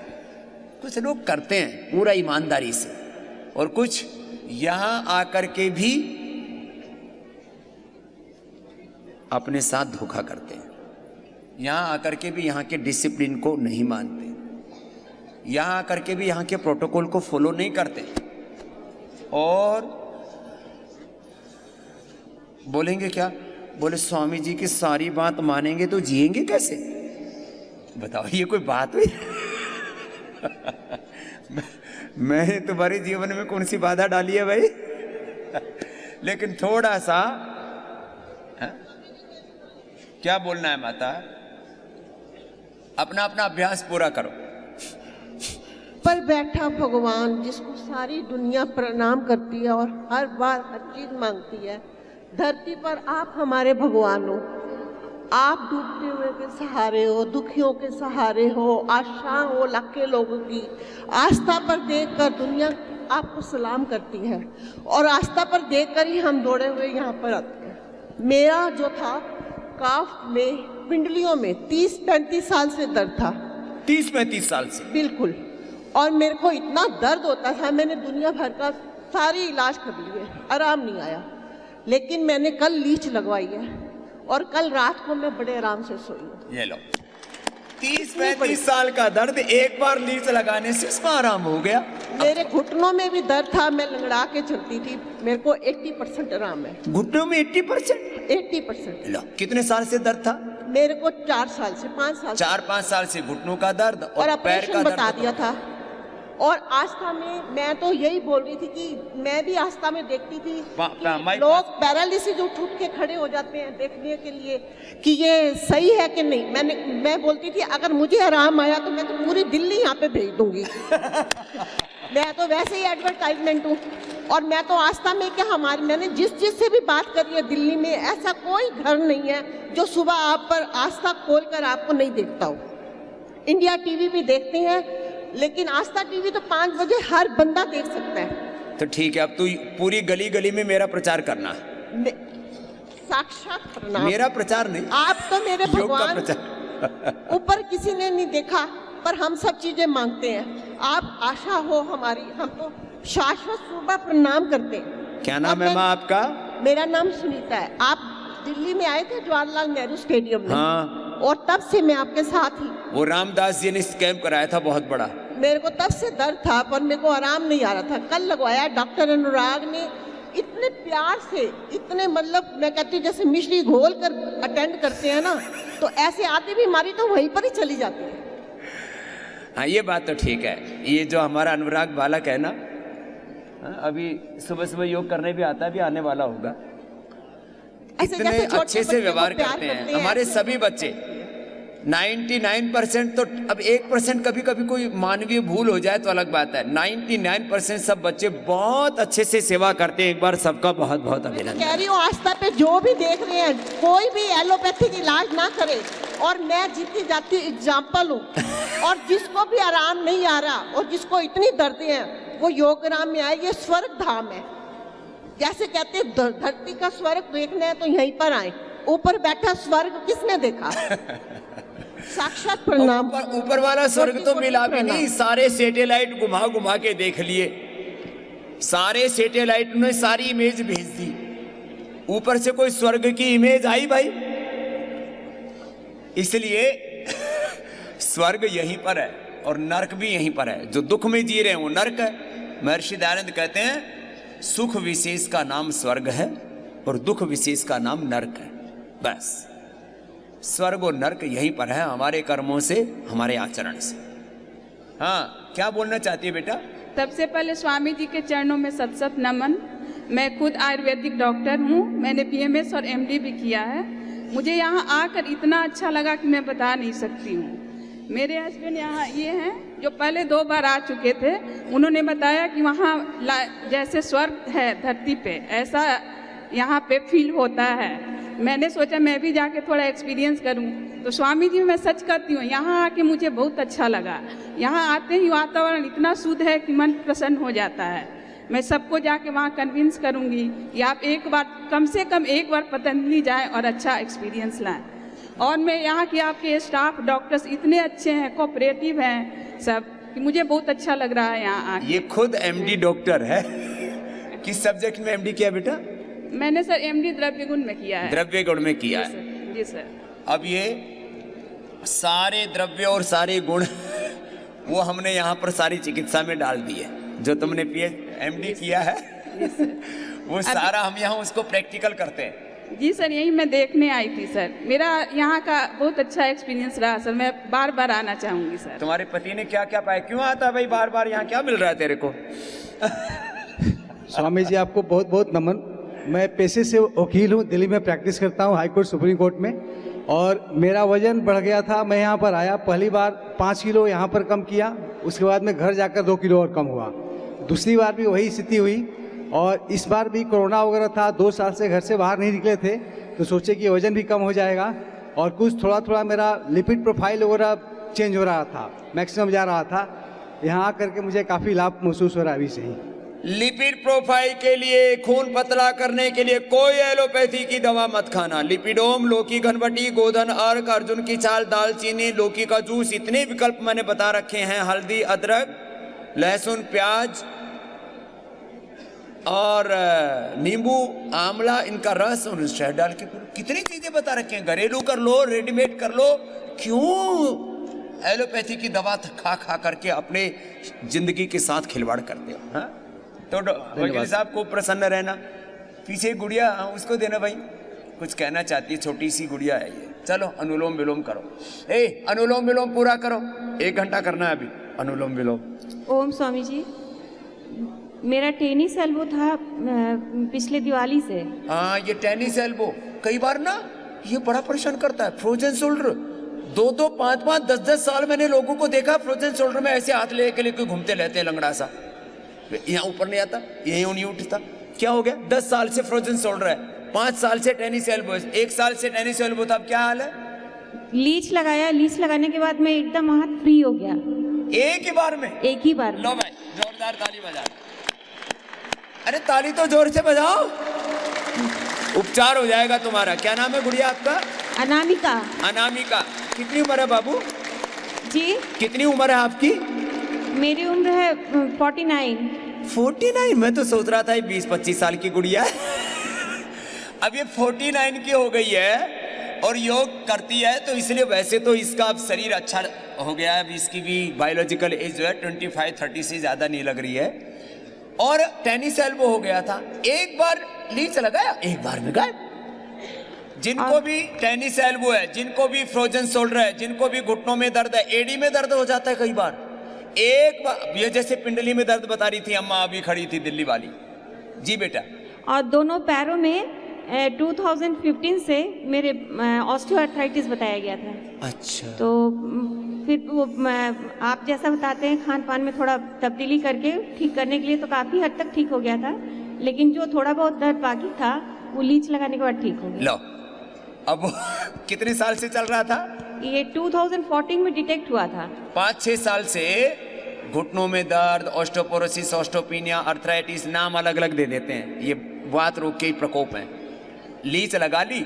कुछ लोग करते हैं पूरा ईमानदारी से, और कुछ यहां आकर के भी अपने साथ धोखा करते हैं। यहां आकर के भी यहाँ के डिसिप्लिन को नहीं मानते, यहां आकर के भी यहाँ के प्रोटोकॉल को फॉलो नहीं करते, और बोलेंगे क्या? बोले स्वामी जी की सारी बात मानेंगे तो जिएंगे कैसे? बताओ, ये कोई बात हुई? मैंने तुम्हारे जीवन में कौन सी बाधा डाली है भाई? लेकिन थोड़ा सा क्या बोलना है माता, अपना अपना अभ्यास पूरा करो। पर बैठा भगवान जिसको सारी दुनिया प्रणाम करती है और हर बार हर चीज मांगती है, धरती पर आप हमारे भगवान हो। आप डूबते हुए के सहारे हो, दुखियों के सहारे हो, आशा हो लाखे लोगों की। आस्था पर देखकर दुनिया आपको सलाम करती है, और आस्था पर देखकर ही हम दौड़े हुए यहाँ पर आते हैं। मेरा जो था काफ में, पिंडलियों में 30-35 साल से दर्द था। 30-35 साल से? बिल्कुल। और मेरे को इतना दर्द होता था, मैंने दुनिया भर का सारी इलाज कर लिए, आराम नहीं आया। लेकिन मैंने कल लीच लगवाई है, और कल रात को मैं बड़े आराम से सोई हूँ। ये लो, 30-35 साल का दर्द एक बार लीच लगाने से उसमें आराम हो गया। मेरे घुटनों में भी दर्द था, मैं लंगड़ा के चलती थी, मेरे को 80% आराम है। घुटनों में 80%? 80%। लो, कितने साल से दर्द था? मेरे को 4 साल से 5 साल 4-5 साल से घुटनों का दर्द और पैर ऑपरेशन का दर्द बता दिया था। और आस्था में मैं तो यही बोल रही थी कि मैं भी आस्था में देखती थी कि लोग पैरालिसिस उठ के खड़े हो जाते हैं देखने के लिए कि ये सही है कि नहीं। मैं बोलती थी अगर मुझे आराम आया तो मैं तो पूरी दिल्ली यहाँ पे भेज दूंगी। मैं तो वैसे ही एडवर्टाइजमेंट हूँ, और मैं तो आस्था में क्या, हमारी मैंने जिस से भी बात करी है दिल्ली में, ऐसा कोई घर नहीं है जो सुबह आप पर आस्था खोलकर आपको नहीं देखता हो। इंडिया टीवी भी देखते हैं, लेकिन आस्था टीवी तो 5 बजे हर बंदा देख सकता है। तो ठीक है, अब तू पूरी गली गली में मेरा प्रचार करना। साक्षात प्रणाम। मेरा प्रचार नहीं, आप तो मेरे भगवान, ऊपर किसी ने नहीं देखा, पर हम सब चीजें मांगते हैं। आप आशा हो हमारी, हम तो शाश्वत सुबह प्रणाम करते हैं। क्या नाम है माँ आपका? मेरा नाम सुनीता है। आप दिल्ली में आए थे जवाहरलाल नेहरू स्टेडियम में? हाँ। और तब से मैं आपके साथ ही। वो रामदास जी ने कैंप कराया था बहुत बड़ा। मेरे को तब से दर्द था, पर मेरे को आराम नहीं आ रहा था। कल लगवाया, डॉक्टर अनुराग ने इतने प्यार से, इतने मतलब मैं कहती हूँ जैसे मिश्री घोल कर अटेंड करते हैं ना, तो ऐसे आती बीमारी तो वहीं पर ही चली जाती है। हाँ, ये बात तो ठीक है। ये जो हमारा अनुराग बालक है ना, अभी सुबह सुबह योग करने भी आता है, भी आने वाला होगा। इतने अच्छे से व्यवहार करते हैं हमारे सभी बच्चे। 99% तो, अब 1% कभी कभी कोई मानवीय भूल हो जाए तो अलग बात है। 99% सब बच्चे बहुत अच्छे से सेवा करते हैं। एक बार सबका बहुत बहुत अभिनंदन। कह रही हूँ आस्था पे जो भी देख रहे हैं, कोई भी एलोपैथिक इलाज ना करे, और मैं जीती जाती एग्जाम्पल हूँ। और जिसको भी आराम नहीं आ रहा और जिसको इतनी दर्द है, वो योग ग्राम में आए। ये स्वर्ग धाम है, जैसे कहते हैं धरती का स्वर्ग देखना है तो यहीं पर आए। ऊपर बैठा स्वर्ग किसने देखा? साक्षात प्रणाम। ऊपर वाला स्वर्ग तो मिला भी नहीं, सारे सैटेलाइट घुमा घुमा के देख लिए, सारे सैटेलाइट ने सारी इमेज भेज दी, ऊपर से कोई स्वर्ग की इमेज आई भाई? इसलिए स्वर्ग यहीं पर है और नरक भी यहीं पर है। जो दुख में जी रहे हैं वो नरक है, महर्षि दयानंद कहते हैं सुख विशेष का नाम स्वर्ग है और दुख विशेष का नाम नरक है। बस स्वर्ग और नरक यहीं पर है, हमारे कर्मों से, हमारे आचरण से। हाँ, क्या बोलना चाहती है बेटा? सबसे पहले स्वामी जी के चरणों में सत सत नमन। मैं खुद आयुर्वेदिक डॉक्टर हूँ, मैंने BMS और MD भी किया है। मुझे यहाँ आकर इतना अच्छा लगा कि मैं बता नहीं सकती हूँ। मेरे हस्बैंड यहाँ ये हैं जो पहले 2 बार आ चुके थे, उन्होंने बताया कि वहाँ जैसे स्वर्ग है धरती पे, ऐसा यहाँ पे फील होता है। मैंने सोचा मैं भी जाके थोड़ा एक्सपीरियंस करूँ। तो स्वामी जी मैं सच कहती हूँ, यहाँ आके मुझे बहुत अच्छा लगा। यहाँ आते ही वातावरण इतना शुद्ध है कि मन प्रसन्न हो जाता है। मैं सबको जाके वहाँ कन्विंस करूँगी कि आप एक बार, कम से कम एक बार पतंजलि जाएं और अच्छा एक्सपीरियंस लाएं। और मैं यहाँ के आपके स्टाफ डॉक्टर्स इतने अच्छे हैं, कोऑपरेटिव हैं सब, कि मुझे बहुत अच्छा लग रहा है यहाँ आके। ये खुद MD डॉक्टर है। किस सब्जेक्ट में MD किया बेटा? मैंने सर MD द्रव्य गुण में किया है। द्रव्य गुण में किया है। जी सर। अब ये सारे द्रव्य और सारे गुण वो हमने यहाँ पर सारी चिकित्सा में डाल दिए। जो तुमने MD किया है वो सारा हम यहाँ उसको प्रैक्टिकल करते हैं। जी सर, यही मैं देखने आई थी सर। मेरा यहाँ का बहुत अच्छा एक्सपीरियंस रहा सर, मैं बार बार आना चाहूँगी सर। तुम्हारे पति ने क्या क्या पाया? क्यों आता भाई बार बार यहाँ? क्या मिल रहा है तेरे को? स्वामी जी आपको बहुत बहुत नमन। मैं पेशे से वकील हूँ, दिल्ली में प्रैक्टिस करता हूँ, हाई कोर्ट सुप्रीम कोर्ट में। और मेरा वजन बढ़ गया था, मैं यहाँ पर आया, पहली बार 5 किलो यहाँ पर कम किया, उसके बाद में घर जाकर 2 किलो और कम हुआ। दूसरी बार भी वही स्थिति हुई और इस बार भी कोरोना वगैरह था, 2 साल से घर से बाहर नहीं निकले थे, तो सोचे कि वजन भी कम हो जाएगा। और कुछ थोड़ा थोड़ा मेरा लिपिड प्रोफाइल वगैरह चेंज हो रहा था, मैक्सिमम जा रहा था। यहाँ आकर के मुझे काफ़ी लाभ महसूस हो रहा है अभी से ही। लिपिड प्रोफाइल के लिए, खून पतला करने के लिए कोई एलोपैथी की दवा मत खाना। लिपिडोम, लौकी घनवटी, गोधन अर्क, अर्जुन की छाल, दालचीनी, लौकी का जूस, इतने विकल्प मैंने बता रखे हैं। हल्दी, अदरक, लहसुन, प्याज और नींबू, आंवला, इनका रस और शहद डाल के कितनी चीजें बता रखे हैं। घरेलू कर लो, रेडीमेड कर लो। क्यों एलोपैथी की दवा खा खा करके अपने जिंदगी के साथ खिलवाड़ करते हो? हाँ, तो वकील साहब को प्रसन्न रहना। पीछे गुड़िया, उसको देना भाई, कुछ कहना चाहती है, छोटी सी गुड़िया है ये। चलो अनुलोम विलोम करो। अनुलोम विलोम पूरा करो, 1 घंटा करना है अभी अनुलोम विलोम। ओम स्वामी जी, मेरा टेनिस एल्बो था पिछले दिवाली से। हाँ, ये टेनिस एल्बो कई बार ना ये बड़ा परेशान करता है। फ्रोजन शोल्डर 2-2, 5-5, 10-10 साल मैंने लोगों को देखा फ्रोजन शोल्डर में ऐसे हाथ लेके घूमते रहते हैं, लंगड़ा सा। यहाँ ऊपर नहीं आता, यहीं नहीं उठता। क्या हो गया? 10 साल से फ्रोजन शोल्डर है, 5 साल से टेनिस एल्बो, 1 साल से टेनिस एल्बो था। अब क्या हाल है? लीच लगाया, लीच लगाने के बाद में एकदम हाथ फ्री हो गया। एक ही बार में? एक ही बार में। लो भाई, जोरदार ताली बजा। अरे ताली तो जोर से बजाओ, उपचार हो जाएगा तुम्हारा। क्या नाम है गुड़िया आपका? अनामिका। अनामिका, कितनी उम्र है बाबू जी? कितनी उम्र है आपकी? मेरी उम्र है 49। 49? मैं तो सोच रहा था 20-25 साल की गुड़िया है। अब ये 49 की हो गई है और योग करती है, तो इसलिए वैसे तो इसका अब शरीर अच्छा हो गया है। अब इसकी भी बायोलॉजिकल एज जो है 25-30 से ज्यादा नहीं लग रही है। और टेनिस एल्बो हो गया था, एक बार लीच लगाया, एक बार में गायब। जिनको भी टेनिस एल्बो है, जिनको भी फ्रोजन शोल्डर है, जिनको भी घुटनों में दर्द है, एडी में दर्द हो जाता है कई बार, एक बार ये जैसे पिंडली में दर्द बता रही थी अम्मा, अभी खड़ी थी दिल्ली वाली। जी बेटा। और दोनों पैरों में 2015 से मेरे ऑस्टियोआर्थराइटिस बताया गया था। अच्छा। तो फिर वो आप जैसा बताते हैं खान पान में थोड़ा तब्दीली करके ठीक करने के लिए तो काफ़ी हद तक ठीक हो गया था, लेकिन जो थोड़ा बहुत दर्द बाकी था वो लीच लगाने के बाद ठीक हो गया। लो, अब कितने साल से चल रहा था? ये 2014 में डिटेक्ट हुआ था। 5-6 साल से घुटनों में दर्द, ऑस्टियोपोरोसिस, ऑस्टियोपिनिया, अर्थराइटिस, नाम अलग अलग दे देते हैं, ये वात रोग के ही प्रकोप हैं। लीच लगा ली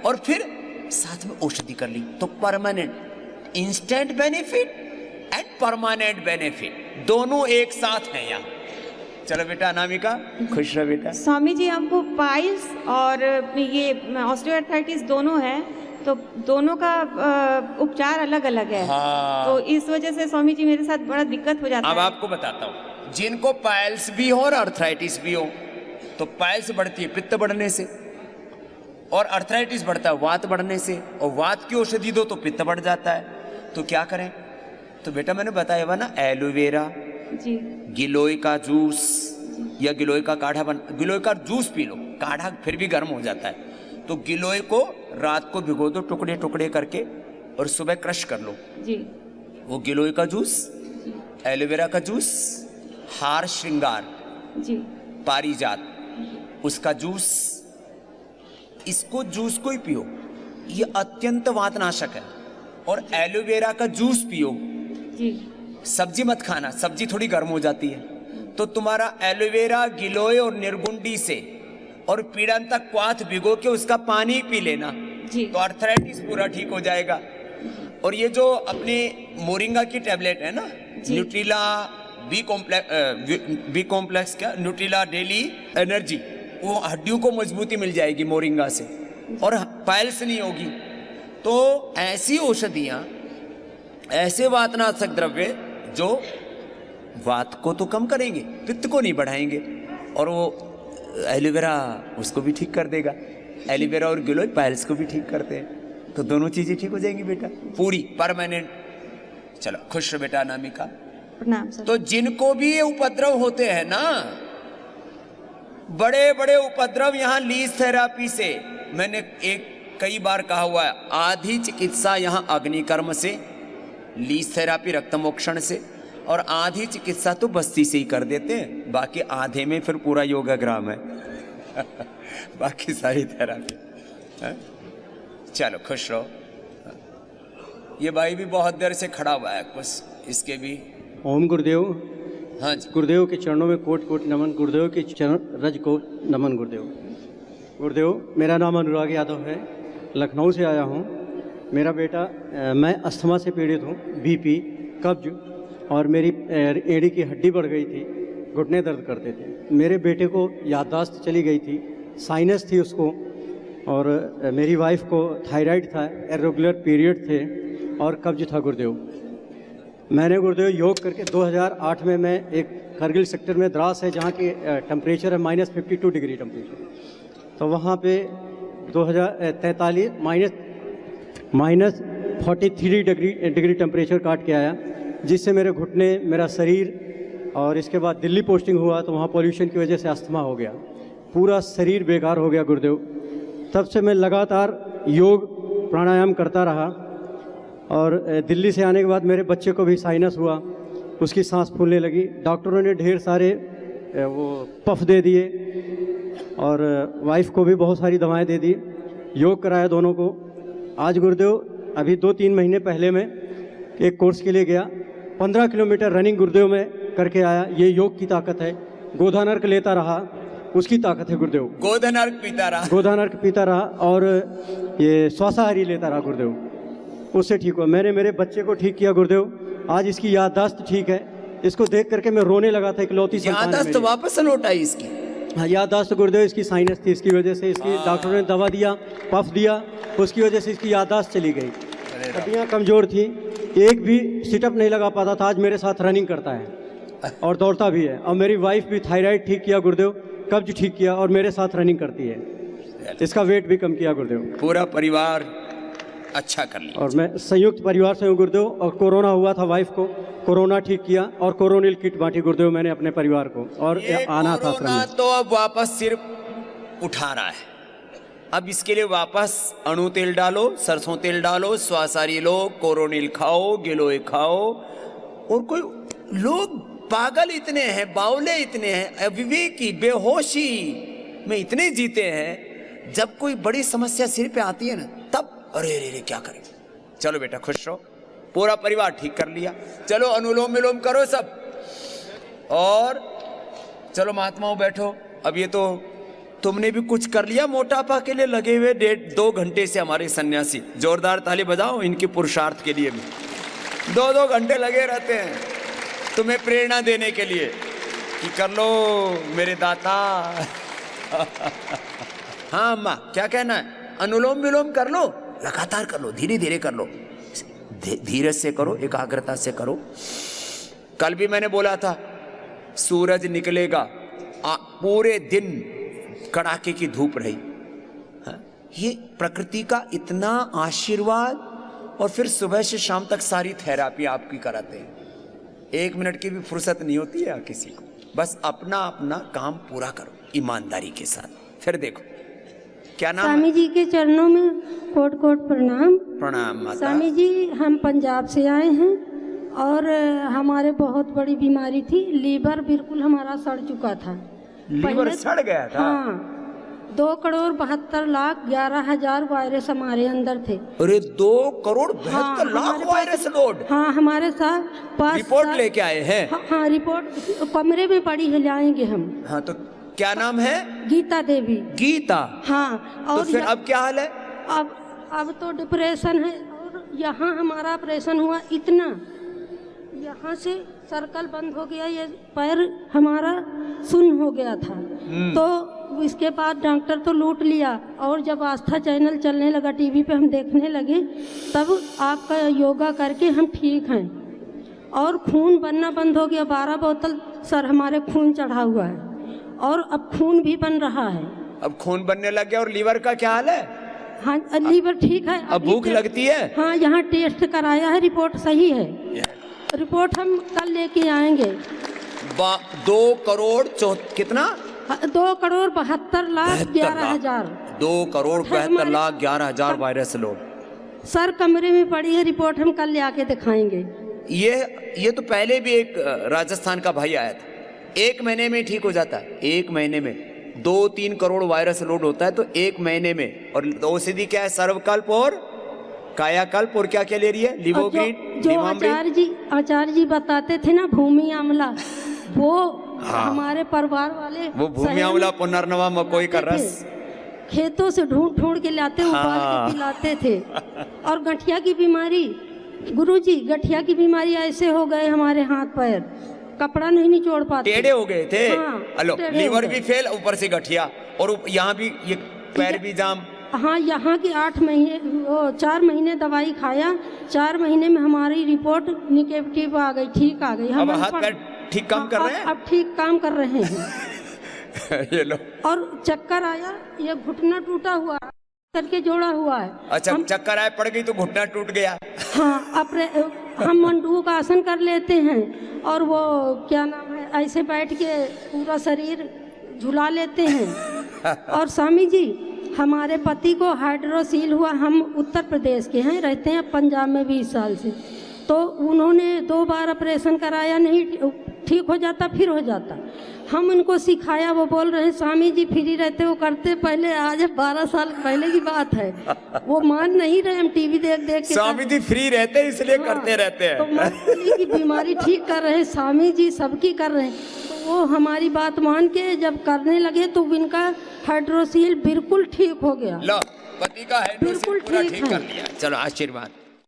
और फिर साथ में औषधि कर ली, तो permanent, instant benefit and permanent benefit दोनों एक साथ हैं यहाँ। चलो बेटा अनामिका, खुश रहो बेटा। स्वामी जी, हमको पाइल्स और ये ऑस्टियोआर्थराइटिस दोनों है, तो दोनों का उपचार अलग अलग है। हाँ। तो इस वजह से स्वामी जी मेरे साथ बड़ा दिक्कत हो जाता अब है। आपको बताता हूँ, जिनको पाइल्स भी हो और अर्थराइटिस भी हो, तो पाइल्स बढ़ती है पित्त बढ़ने से, और अर्थराइटिस बढ़ता है वात बढ़ने से, और वात की औषधि दो तो पित्त बढ़ जाता है। तो क्या करें? तो बेटा मैंने बताया हुआ ना, एलोवेरा, जी, गिलोय का जूस या गिलोय का काढ़ा गिलोय का जूस पी लो, काढ़ा फिर भी गर्म हो जाता है। तो गिलोय को रात को भिगो दो टुकड़े टुकड़े करके, और सुबह क्रश कर लो। जी, वो गिलोय का जूस, एलोवेरा का जूस, हार श्रृंगार, जी, पारिजात, उसका जूस, इसको जूस को ही पियो, ये अत्यंत वातनाशक है। और एलोवेरा का जूस पियो। जी, सब्जी मत खाना, सब्जी थोड़ी गर्म हो जाती है। तो तुम्हारा एलोवेरा, गिलोय और निर्गुंडी से और पीड़ांतक क्वाथ भिगो के उसका पानी पी लेना, तो अर्थराइटिस पूरा ठीक हो जाएगा। और ये जो अपने मोरिंगा की टैबलेट है ना, न्यूट्रिला बी कॉम्प्लेक्स क्या, न्यूट्रिला डेली एनर्जी, वो हड्डियों को मजबूती मिल जाएगी मोरिंगा से, और पाइल्स नहीं होगी। तो ऐसी औषधियाँ, ऐसे वातनाशक द्रव्य जो वात को तो कम करेंगे, पित्त को नहीं बढ़ाएंगे, और वो एलोवेरा उसको भी ठीक कर देगा। एलोवेरा और गिलोय पाइल्स को भी ठीक करते हैं। तो दोनों चीजें ठीक हो जाएंगी बेटा, पूरी परमानेंट। चलो खुश रहो बेटा अनामिका। प्रणाम सर। तो जिनको भी ये उपद्रव होते हैं ना, बड़े बड़े उपद्रव, यहाँ लीज थेरापी से, मैंने कई बार कहा हुआ है, आधी चिकित्सा यहाँ अग्निकर्म से, लीज थेरापी रक्तमोक्षण से, और आधी चिकित्सा तो बस्ती से ही कर देते हैं, बाकी आधे में फिर पूरा योगाग्राम है बाकी सारी थेरापी है? चलो खुश रहो। ये भाई भी बहुत देर से खड़ा हुआ है, कुछ इसके भी। ओम गुरुदेव। हाँ जी। गुरुदेव के चरणों में कोट कोट नमन। गुरुदेव के चरण रज को नमन। गुरुदेव मेरा नाम अनुराग यादव है, लखनऊ से आया हूँ। मेरा बेटा, मैं अस्थमा से पीड़ित हूँ, बीपी, कब्ज, और मेरी एड़ी की हड्डी बढ़ गई थी, घुटने दर्द करते थे। मेरे बेटे को याददाश्त चली गई थी, साइनस थी उसको, और मेरी वाइफ को थायराइड था, इरेगुलर पीरियड थे, और कब्ज था। गुरुदेव मैंने गुरुदेव योग करके 2008 में मैं एक करगिल सेक्टर में द्रास है, जहाँ की टेम्परेचर है -52 डिग्री टेम्परेचर, तो वहाँ पे 2043 -43 डिग्री टेम्परेचर काट के आया, जिससे मेरे घुटने, मेरा शरीर, और इसके बाद दिल्ली पोस्टिंग हुआ तो वहाँ पोल्यूशन की वजह से अस्थमा हो गया, पूरा शरीर बेकार हो गया। गुरुदेव तब से मैं लगातार योग प्राणायाम करता रहा, और दिल्ली से आने के बाद मेरे बच्चे को भी साइनस हुआ, उसकी सांस फूलने लगी। डॉक्टरों ने ढेर सारे वो पफ दे दिए, और वाइफ को भी बहुत सारी दवाएं दे दी, योग कराया दोनों को। आज गुरुदेव अभी 2-3 महीने पहले मैं एक कोर्स के लिए गया, 15 किलोमीटर रनिंग गुरुदेव में करके आया। ये योग की ताकत है। गोधानर्क लेता रहा, उसकी ताकत है गुरुदेव। गोधानर्क पीता रहा, और ये स्वासाहारी लेता रहा गुरुदेव, उससे ठीक हुआ। मैंने मेरे बच्चे को ठीक किया गुरुदेव, आज इसकी याददाश्त ठीक है। इसको देख करके मैं रोने लगा था, इकलौती संतान है मेरी। याददाश्त वापस लौट आई इसकी। हाँ, याददाश्त गुरुदेव, इसकी साइनस थी, इसकी वजह से इसकी डॉक्टरों ने दवा दिया, पफ दिया, उसकी वजह से इसकी याददाश्त चली गई। हड्डियाँ कमज़ोर थी, एक भी सिटअप नहीं लगा पाता था, आज मेरे साथ रनिंग करता है और दौड़ता भी है। और मेरी वाइफ भी थायराइड ठीक किया गुरुदेव, कब्ज ठीक किया, और मेरे साथ रनिंग करती है। इसका वेट भी कम किया गुरुदेव। पूरा परिवार अच्छा कर लिया। और मैं संयुक्त परिवार से हूँ गुरुदेव, और कोरोना हुआ था वाइफ को, कोरोना ठीक किया, और कोरोनिल किट बांटी गुरुदेव मैंने अपने परिवार को, और अनाथ आश्रम में। तो अब वापस सिर्फ उठा रहा है। अब इसके लिए वापस अणु तेल डालो, सरसों तेल डालो, स्वासारी लो, कोरोनिल खाओ, गिलोय खाओ। और कोई लोग पागल इतने हैं, बावले इतने हैं, अविवेकी, बेहोशी में इतने जीते हैं, जब कोई बड़ी समस्या सिर पे आती है ना, तब अरे रे क्या करें। चलो बेटा खुश रहो, पूरा परिवार ठीक कर लिया। चलो अनुलोम विलोम करो सब, और चलो महात्माओं बैठो। अब ये तो तुमने भी कुछ कर लिया, मोटापा के लिए लगे हुए 1.5-2 घंटे से हमारे सन्यासी, जोरदार ताली बजाओ इनके पुरुषार्थ के लिए भी। 2-2 घंटे लगे रहते हैं तुम्हें प्रेरणा देने के लिए कि कर लो मेरे दाता हाँ अम्मा क्या कहना है, अनुलोम विलोम कर लो, लगातार कर लो, धीरे धीरे कर लो, धीरज से करो, एकाग्रता से करो। कल भी मैंने बोला था सूरज निकलेगा, पूरे दिन कड़ाके की धूप रही। ये प्रकृति का इतना आशीर्वाद, और फिर सुबह से शाम तक सारी थेरापी आपकी कराते हैं। 1 मिनट की भी फुर्सत नहीं होती है किसी को। बस अपना अपना काम पूरा करो ईमानदारी के साथ। फिर देखो क्या नाम? स्वामी जी के चरणों में कोट कोट प्रणाम। प्रणाम माता। स्वामी जी, हम पंजाब से आए हैं और हमारे बहुत बड़ी बीमारी थी, लीवर बिल्कुल हमारा सड़ चुका था। लीवर सड़ गया था? हाँ, 2,72,11,000 वायरस हमारे अंदर थे। अरे 2,72,00,000 वायरस लोड? हाँ, हमारे साथ पास रिपोर्ट लेके आए हैं? हाँ, रिपोर्ट कमरे में पड़ी है, लाएंगे हम। हाँ, तो क्या नाम है? गीता देवी। गीता? हाँ। और तो फिर अब क्या हाल है? अब तो डिप्रेशन है, और यहाँ हमारा ऑपरेशन हुआ, इतना यहाँ से सर्कल बंद हो गया, ये पैर हमारा सुन्न हो गया था। तो इसके बाद डॉक्टर तो लूट लिया, और जब आस्था चैनल चलने लगा टीवी पे, हम देखने लगे, तब आपका योगा करके हम ठीक हैं। और खून बनना बंद हो गया, 12 बोतल सर हमारे खून चढ़ा हुआ है, और अब खून भी बन रहा है। अब खून बनने लग गया। और लीवर का क्या हाल है? हाँ, लीवर ठीक है। अब भूख लगती है? हाँ, यहाँ टेस्ट कराया है, रिपोर्ट सही है। रिपोर्ट हम कल लेके आएंगे। 2 करोड़ कितना? 2,72,11,000। 2,72,11,000 वायरस लोड सर कमरे में पड़ी है, रिपोर्ट हम कल ले आके दिखाएंगे। ये तो पहले भी एक राजस्थान का भाई आया था, 1 महीने में ठीक हो जाता है। 1 महीने में 2-3 करोड़ वायरस लोड होता है, तो 1 महीने में। और औषधि क्या है? सर्वकल्प और कायाकल्प। और क्या क्या ले रही है? लिवोग्रीन, जो आचार्य जी बताते थे ना, भूमि आंवला, वो हमारे परिवार वाले, वो भूमि आंवला, पुनर्नवा, मकोई का रस खेतों से ढूंढ के लाते, उबाल के पिलाते थे। और गठिया की बीमारी, गुरुजी, गठिया की बीमारी ऐसे हो गए हमारे हाथ पैर, कपड़ा नहीं निचोड़ पाते, टेढ़े हो गए थे। हेलो, लीवर भी फेल, ऊपर से गठिया, और यहाँ भी ये पैर भी जाम। हाँ, यहाँ की 4 महीने दवाई खाया, 4 महीने में हमारी रिपोर्ट निगेटिव आ गई, ठीक आ गई। अब हाथ पैर ठीक काम कर रहे हैं? अब ठीक काम कर रहे हैं। ये लो। और चक्कर आया, ये घुटना टूटा हुआ करके जोड़ा हुआ है। अच्छा, चक्कर आए, पड़ गई तो घुटना टूट गया। हाँ, हम मंडुओं का आसन कर लेते हैं, और वो क्या नाम है, ऐसे बैठ के पूरा शरीर झुला लेते हैं। और स्वामी जी, हमारे पति को हाइड्रोसील हुआ, हम उत्तर प्रदेश के हैं, रहते हैं पंजाब में 20 साल से। तो उन्होंने 2 बार ऑपरेशन कराया, नहीं ठीक हो जाता, फिर हो जाता। हम उनको सिखाया, वो बोल रहे हैं स्वामी जी फ्री रहते वो करते, पहले आज 12 साल पहले की बात है, वो मान नहीं रहे, हम टीवी देख के स्वामी जी फ्री रहते इसलिए करते रहते हैं। तो मंथली की बीमारी ठीक कर रहे स्वामी जी, सबकी कर रहे हैं। तो वो हमारी बात मान के जब करने लगे, तो इनका हाइड्रोसील बिल्कुल ठीक हो गया। लो, पति का हाइड्रोसील पूरा ठीक कर लिया। चलो, आशीर्वाद।